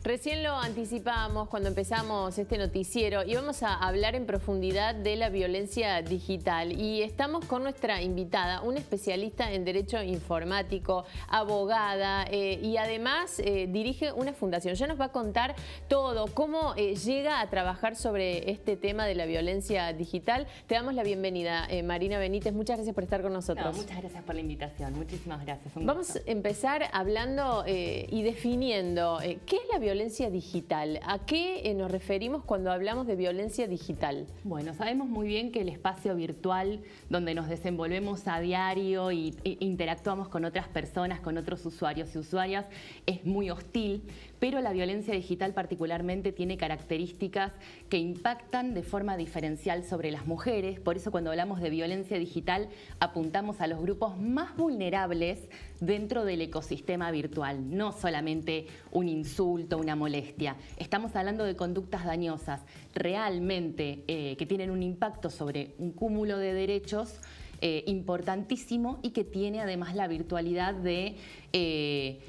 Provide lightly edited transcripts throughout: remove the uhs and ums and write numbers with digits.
Recién lo anticipábamos cuando empezamos este noticiero y vamos a hablar en profundidad de la violencia digital. Y estamos con nuestra invitada, una especialista en Derecho Informático, abogada y además dirige una fundación. Ya nos va a contar todo, cómo llega a trabajar sobre este tema de la violencia digital. Te damos la bienvenida, Marina Benítez. Muchas gracias por estar con nosotros. No, muchas gracias por la invitación. Muchísimas gracias. Vamos a empezar hablando y definiendo qué es la violencia digital. ¿A qué nos referimos cuando hablamos de violencia digital? Bueno, sabemos muy bien que el espacio virtual donde nos desenvolvemos a diario e interactuamos con otras personas, con otros usuarios y usuarias, es muy hostil, pero la violencia digital particularmente tiene características que impactan de forma diferencial sobre las mujeres. Por eso cuando hablamos de violencia digital apuntamos a los grupos más vulnerables dentro del ecosistema virtual, no solamente un insulto, una molestia. Estamos hablando de conductas dañosas realmente que tienen un impacto sobre un cúmulo de derechos importantísimo y que tiene además la virtualidad de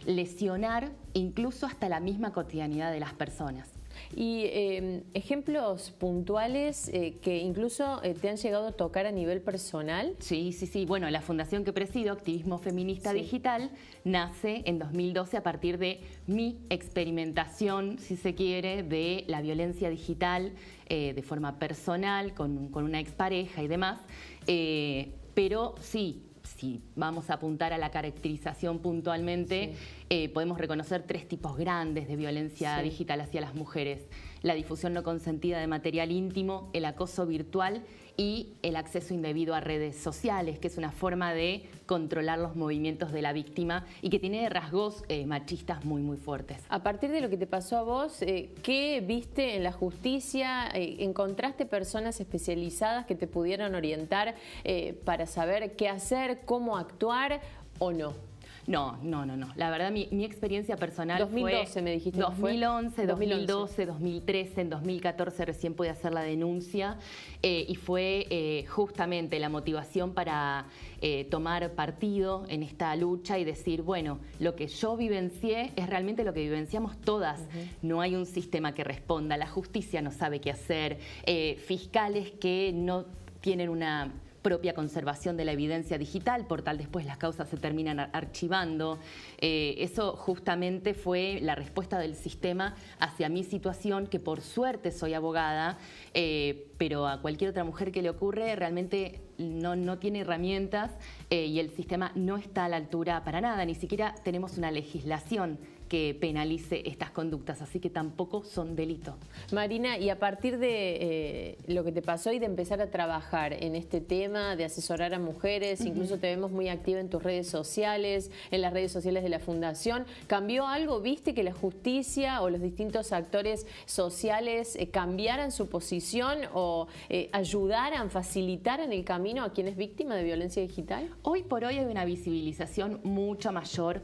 lesionar incluso hasta la misma cotidianidad de las personas. Y ejemplos puntuales que incluso te han llegado a tocar a nivel personal. Sí. Bueno, la fundación que presido, Activismo Feminista Digital, nace en 2012 a partir de mi experimentación, si se quiere, de la violencia digital de forma personal, con una expareja y demás. Pero sí, si vamos a apuntar a la caracterización puntualmente, podemos reconocer tres tipos grandes de violencia digital hacia las mujeres: la difusión no consentida de material íntimo, el acoso virtual y el acceso indebido a redes sociales, que es una forma de controlar los movimientos de la víctima y que tiene rasgos machistas muy fuertes. A partir de lo que te pasó a vos, ¿qué viste en la justicia? ¿Encontraste personas especializadas que te pudieran orientar para saber qué hacer, cómo actuar o no? No. La verdad, mi experiencia personal 2012, fue... me dijiste. 2011, 2012, 2013, en 2014 recién pude hacer la denuncia y fue justamente la motivación para tomar partido en esta lucha y decir, bueno, lo que yo vivencié es realmente lo que vivenciamos todas. No hay un sistema que responda, la justicia no sabe qué hacer, fiscales que no tienen una propia conservación de la evidencia digital, por tal después las causas se terminan archivando. Eso justamente fue la respuesta del sistema hacia mi situación, que por suerte soy abogada, pero a cualquier otra mujer que le ocurre realmente no tiene herramientas y el sistema no está a la altura para nada, ni siquiera tenemos una legislación que penalice estas conductas, así que tampoco son delito. Marina, y a partir de lo que te pasó y de empezar a trabajar en este tema, de asesorar a mujeres, incluso te vemos muy activa en tus redes sociales, en las redes sociales de la Fundación, ¿cambió algo? ¿Viste que la justicia o los distintos actores sociales cambiaran su posición o ayudaran, facilitaran el camino a quien es víctima de violencia digital? Hoy por hoy hay una visibilización mucho mayor,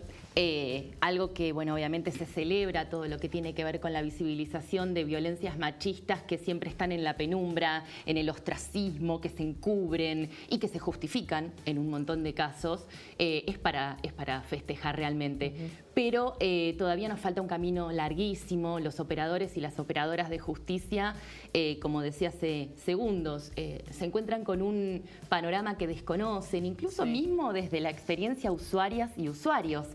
algo que, bueno, obviamente se celebra, todo lo que tiene que ver con la visibilización de violencias machistas que siempre están en la penumbra, en el ostracismo, que se encubren y que se justifican en un montón de casos, es para festejar realmente. Pero todavía nos falta un camino larguísimo. Los operadores y las operadoras de justicia, como decía hace segundos, se encuentran con un panorama que desconocen, incluso mismo desde la experiencia usuarias y usuarios.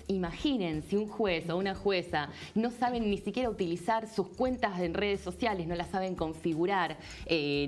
Imaginen si un juez o una jueza no saben ni siquiera utilizar sus cuentas en redes sociales, no las saben configurar,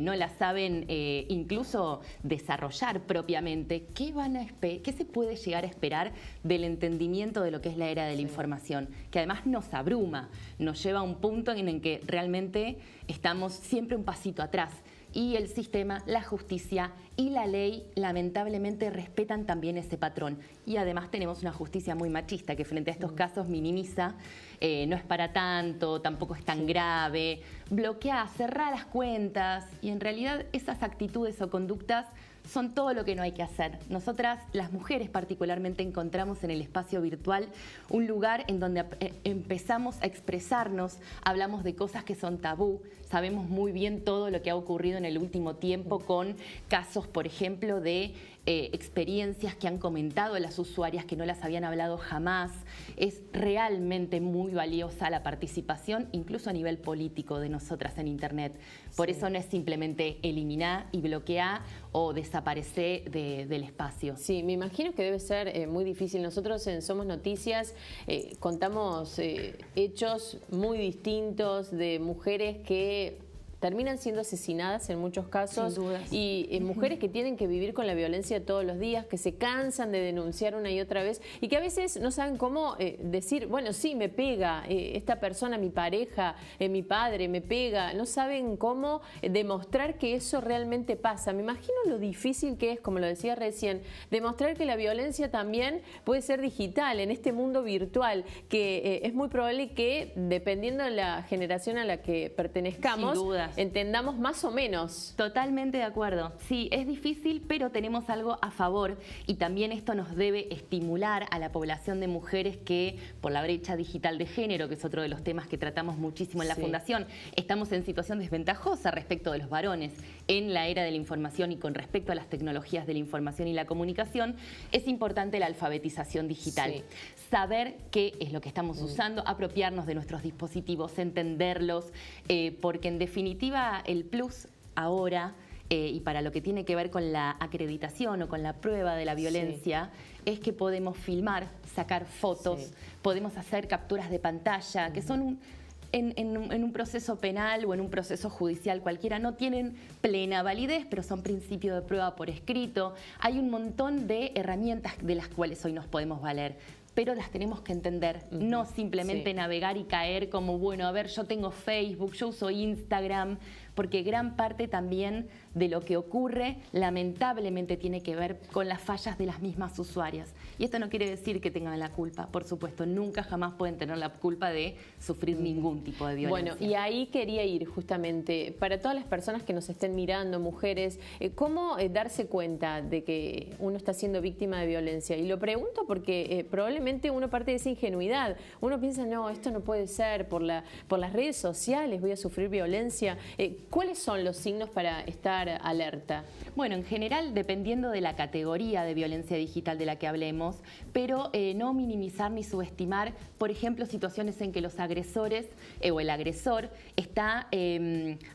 no las saben incluso desarrollar propiamente. ¿Qué se puede llegar a esperar del entendimiento de lo que es la era de la información? Que además nos abruma, nos lleva a un punto en el que realmente estamos siempre un pasito atrás. Y el sistema, la justicia y la ley lamentablemente respetan también ese patrón. Y además tenemos una justicia muy machista que frente a estos casos minimiza, no es para tanto, tampoco es tan grave, bloquea, cerra las cuentas, y en realidad esas actitudes o conductas son todo lo que no hay que hacer. Nosotras, las mujeres particularmente, encontramos en el espacio virtual un lugar en donde empezamos a expresarnos, hablamos de cosas que son tabú, sabemos muy bien todo lo que ha ocurrido en el último tiempo con casos, por ejemplo, de experiencias que han comentado las usuarias que no las habían hablado jamás. Es realmente muy valiosa la participación, incluso a nivel político, de nosotras en Internet. Por eso no es simplemente eliminar y bloquear o desaparecer del espacio. Sí, me imagino que debe ser muy difícil. Nosotros en Somos Noticias contamos hechos muy distintos de mujeres que terminan siendo asesinadas en muchos casos. Sin dudas. Y mujeres que tienen que vivir con la violencia todos los días, que se cansan de denunciar una y otra vez y que a veces no saben cómo decir, bueno, sí, me pega esta persona, mi pareja, mi padre, me pega. No saben cómo demostrar que eso realmente pasa. Me imagino lo difícil que es, como lo decía recién, demostrar que la violencia también puede ser digital, en este mundo virtual, que es muy probable que, dependiendo de la generación a la que pertenezcamos, sin duda, entendamos más o menos. Totalmente de acuerdo. Sí, es difícil, pero tenemos algo a favor y también esto nos debe estimular a la población de mujeres que, por la brecha digital de género, que es otro de los temas que tratamos muchísimo en la Fundación, estamos en situación desventajosa respecto de los varones en la era de la información y con respecto a las tecnologías de la información y la comunicación. Es importante la alfabetización digital. Sí. Saber qué es lo que estamos usando, apropiarnos de nuestros dispositivos, entenderlos, porque en definitiva el plus ahora, y para lo que tiene que ver con la acreditación o con la prueba de la violencia, es que podemos filmar, sacar fotos, podemos hacer capturas de pantalla, que son en un proceso penal o en un proceso judicial cualquiera no tienen plena validez, pero son principios de prueba por escrito. Hay un montón de herramientas de las cuales hoy nos podemos valer, pero las tenemos que entender, no simplemente navegar y caer como, bueno, a ver, yo tengo Facebook, yo uso Instagram, porque gran parte también de lo que ocurre lamentablemente tiene que ver con las fallas de las mismas usuarias. Y esto no quiere decir que tengan la culpa, por supuesto, nunca jamás pueden tener la culpa de sufrir ningún tipo de violencia. Bueno, y ahí quería ir justamente, para todas las personas que nos estén mirando, mujeres, ¿cómo darse cuenta de que uno está siendo víctima de violencia? Y lo pregunto porque probablemente uno parte de esa ingenuidad, uno piensa, no, esto no puede ser, por las redes sociales voy a sufrir violencia. ¿Cuáles son los signos para estar alerta? Bueno, en general, dependiendo de la categoría de violencia digital de la que hablemos, pero no minimizar ni subestimar, por ejemplo, situaciones en que los agresores o el agresor está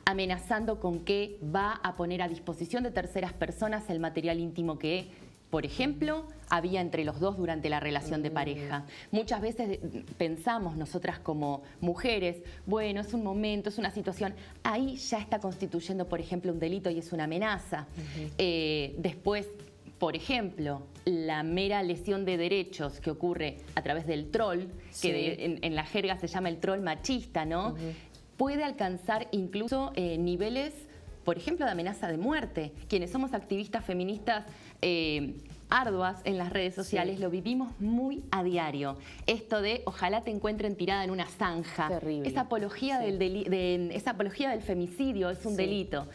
amenazando con que va a poner a disposición de terceras personas el material íntimo que, por ejemplo, había entre los dos durante la relación de pareja. Muchas veces pensamos nosotras como mujeres, bueno, es un momento, es una situación, ahí ya está constituyendo, por ejemplo, un delito y es una amenaza. Después, por ejemplo, la mera lesión de derechos que ocurre a través del troll, que en la jerga se llama el troll machista, ¿no? Puede alcanzar incluso niveles, por ejemplo, de amenaza de muerte. Quienes somos activistas feministas arduas en las redes sociales lo vivimos muy a diario. Esto de ojalá te encuentren tirada en una zanja. Terrible. Esa apología, esa apología del femicidio es un delito.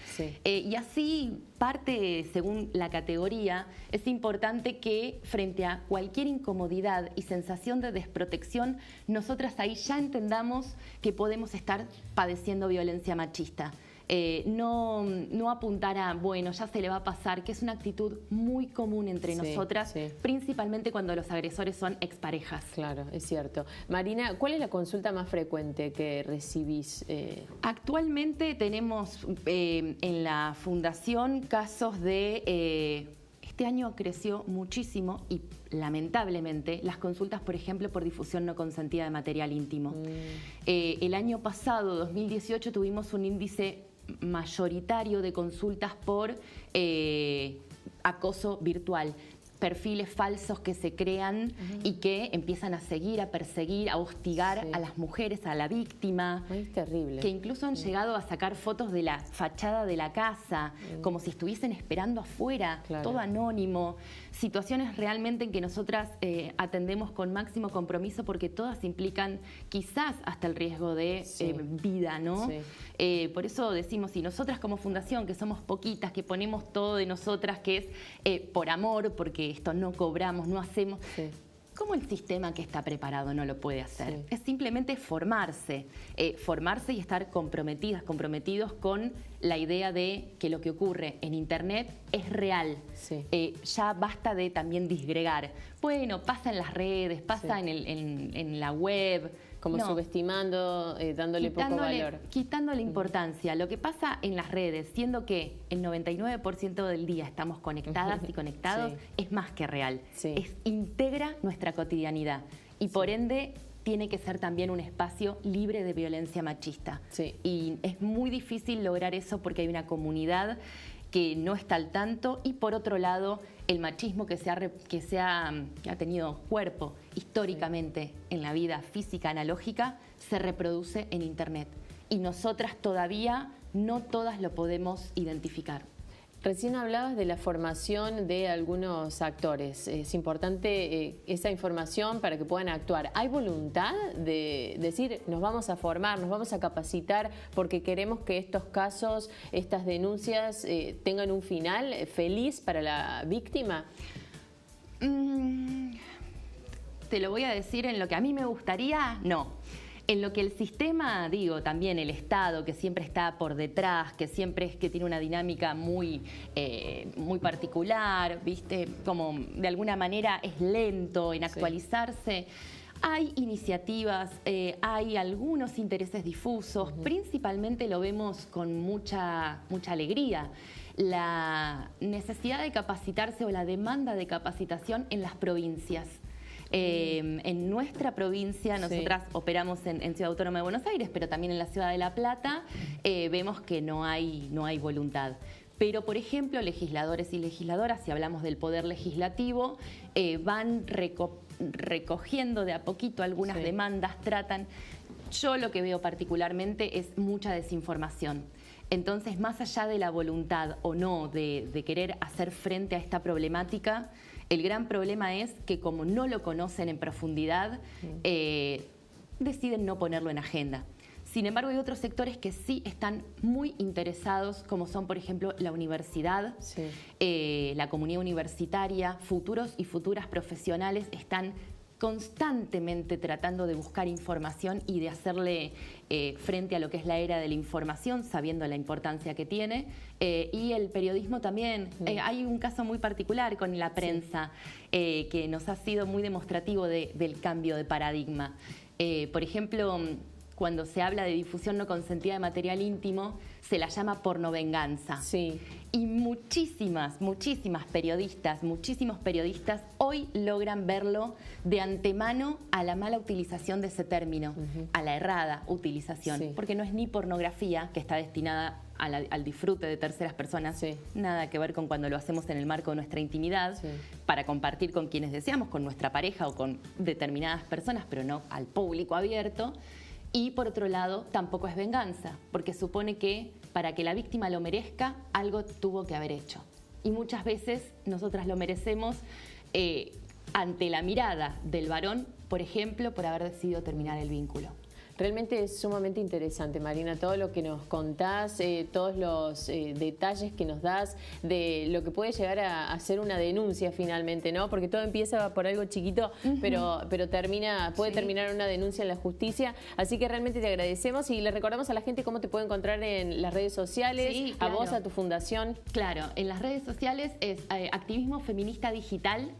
Y así parte, según la categoría, es importante que frente a cualquier incomodidad y sensación de desprotección, nosotras ahí ya entendamos que podemos estar padeciendo violencia machista. No apuntar a, bueno, ya se le va a pasar, que es una actitud muy común entre nosotras, principalmente cuando los agresores son exparejas. Claro, es cierto. Marina, ¿cuál es la consulta más frecuente que recibís? Actualmente tenemos en la Fundación casos de... Este año creció muchísimo y lamentablemente las consultas, por ejemplo, por difusión no consentida de material íntimo. El año pasado, 2018, tuvimos un índice mayoritario de consultas por acoso virtual. Perfiles falsos que se crean y que empiezan a seguir, a perseguir, a hostigar a las mujeres, a la víctima. Es terrible. Que incluso han llegado a sacar fotos de la fachada de la casa, como si estuviesen esperando afuera, todo anónimo. Situaciones realmente en que nosotras atendemos con máximo compromiso porque todas implican quizás hasta el riesgo de vida, ¿no? Por eso decimos, y nosotras como fundación, que somos poquitas, que ponemos todo de nosotras, que es por amor, porque esto no cobramos, no hacemos... ¿Cómo el sistema que está preparado no lo puede hacer? Sí. Es simplemente formarse y estar comprometidos con la idea de que lo que ocurre en Internet es real. Sí. Ya basta de también disgregar. Bueno, pasa en las redes, pasa Sí. en la web. Como No. subestimando, dándole poco valor. Quitándole importancia. Lo que pasa en las redes, siendo que el 99% del día estamos conectadas y conectados, Sí. es más que real. Sí. Integra nuestra cotidianidad y por ende tiene que ser también un espacio libre de violencia machista. Sí. Y es muy difícil lograr eso porque hay una comunidad que no está al tanto y por otro lado el machismo que ha tenido cuerpo históricamente en la vida física analógica se reproduce en Internet y nosotras todavía no todas lo podemos identificar. Recién hablabas de la formación de algunos actores. Es importante esa información para que puedan actuar. ¿Hay voluntad de decir, nos vamos a formar, nos vamos a capacitar porque queremos que estos casos, estas denuncias tengan un final feliz para la víctima? Te lo voy a decir en lo que a mí me gustaría, no. En lo que el sistema, digo, también el Estado, que siempre está por detrás, que tiene una dinámica muy particular, ¿viste? Como de alguna manera es lento en actualizarse. Sí. Hay iniciativas, hay algunos intereses difusos, principalmente lo vemos con mucha alegría. La necesidad de capacitarse o la demanda de capacitación en las provincias. En nuestra provincia, nosotras operamos en Ciudad Autónoma de Buenos Aires, pero también en la Ciudad de La Plata, vemos que no hay voluntad. Pero, por ejemplo, legisladores y legisladoras, si hablamos del poder legislativo, van recogiendo de a poquito algunas demandas, tratan. Yo lo que veo particularmente es mucha desinformación. Entonces, más allá de la voluntad o no de querer hacer frente a esta problemática, el gran problema es que como no lo conocen en profundidad, deciden no ponerlo en agenda. Sin embargo, hay otros sectores que sí están muy interesados, como son, por ejemplo, la universidad, la comunidad universitaria, futuros y futuras profesionales están constantemente tratando de buscar información y de hacerle frente a lo que es la era de la información, sabiendo la importancia que tiene. Y el periodismo también. Hay un caso muy particular con la prensa que nos ha sido muy demostrativo del cambio de paradigma. Por ejemplo, cuando se habla de difusión no consentida de material íntimo, se la llama pornovenganza. Sí. Y muchísimas periodistas, muchísimos periodistas hoy logran verlo de antemano a la mala utilización de ese término, a la errada utilización, porque no es ni pornografía, que está destinada al disfrute de terceras personas, nada que ver con cuando lo hacemos en el marco de nuestra intimidad, para compartir con quienes deseamos, con nuestra pareja o con determinadas personas, pero no al público abierto. Y por otro lado, tampoco es venganza, porque supone que para que la víctima lo merezca, algo tuvo que haber hecho. Y muchas veces nosotras lo merecemos ante la mirada del varón, por ejemplo, por haber decidido terminar el vínculo. Realmente es sumamente interesante, Marina, todo lo que nos contás, todos los detalles que nos das de lo que puede llegar a ser una denuncia finalmente, ¿no? Porque todo empieza por algo chiquito, pero puede terminar una denuncia en la justicia. Así que realmente te agradecemos y le recordamos a la gente cómo te puede encontrar en las redes sociales, a vos, a tu fundación. Claro, en las redes sociales es Activismo Feminista Digital.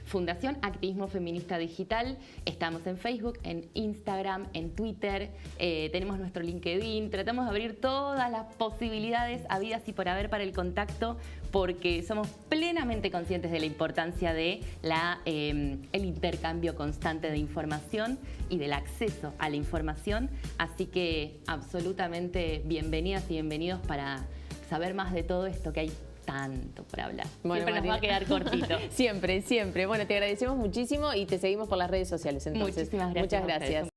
Fundación Activismo Feminista Digital. Estamos en Facebook, en Instagram, en Twitter, tenemos nuestro LinkedIn. Tratamos de abrir todas las posibilidades habidas y por haber para el contacto, porque somos plenamente conscientes de la importancia de el intercambio constante de información y del acceso a la información. Así que absolutamente bienvenidas y bienvenidos para saber más de todo esto que hay tanto por hablar. Bueno, siempre Marina, nos va a quedar cortito. Siempre. Bueno, te agradecemos muchísimo y te seguimos por las redes sociales. Entonces, muchísimas gracias. Muchas gracias.